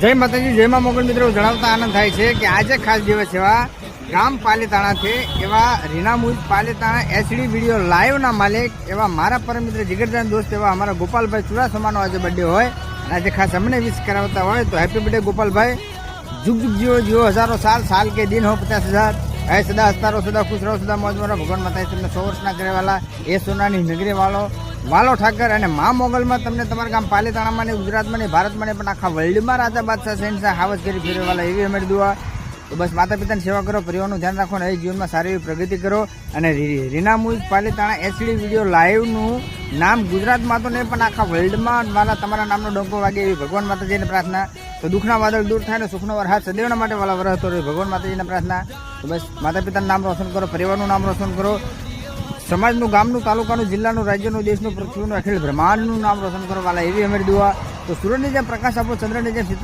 જય માતાજી, જય માં મોગલ. મિત્રો જણાવતા આનંદ થાય છે કે આજે ખાસ દિવસ એવા ગામ પાલીતાણાથી એવા રીના મુજ પાલીતાણા એચડી વિડીયો લાઈવના માલિક એવા મારા પરમ મિત્ર જીગરદાન દોસ્ત એવા અમારા ગોપાલભાઈ ચુડાસમાનો આજે બર્થડે હોય અને આજે ખાસ અમને વિશ કરાવતા હોય તો હેપી બર્થડે ગોપાલભાઈ. जुग जुग जियो जियो हजारों साल साल के दिन हो 50,000 ऐ सदा हंसता रहो सदा खुश रहो सदा मौज मारो. भगवान माता તમને 100 વર્ષના કરે વાલા એ સોનાની નગરી વાલો ઠાકર અને મા મોગલમાં તમને તમારા ગામ પાલીતાણામાં ને ગુજરાતમાં ને ભારતમાં ને પણ આખા વર્લ્ડમાં રાજા બાદશાહ શહેનશાહ હાવજ કરી ફેરવાલા એવી અમારી દુઆ. તો બસ માતા પિતાની સેવા કરો, પરિવારનું ધ્યાન રાખો અને જીવનમાં સારી એવી પ્રગતિ કરો. અને રીના મુજ પાલીતાણા એચડી વિડીયો લાઈવનું નામ ગુજરાતમાં તો નહીં પણ આખા વર્લ્ડમાં વાલા તમારા નામનો ડંકો વાગે એવી ભગવાન માતાજીને પ્રાર્થના. તો દુઃખના વાદળ દૂર થાય ને સુખનો વરસાદ સદૈવના માટે વાલા વરસતો રહે ભગવાન માતાજીને પ્રાર્થના. તો બસ માતા પિતાનું નામ રોશન કરો, પરિવારનું નામ રોશન કરો, સમાજનું, ગામનું, તાલુકાનું, જિલ્લાનું, રાજ્યનું, દેશનું, પૃથ્વીનું, અખિલ બ્રહ્માંડનું નામ રોશન કરો વાલા એવી અમારી દુઆ. તો સૂર્યની જેમ પ્રકાશ આપો, ચંદ્રની જેમ સીતા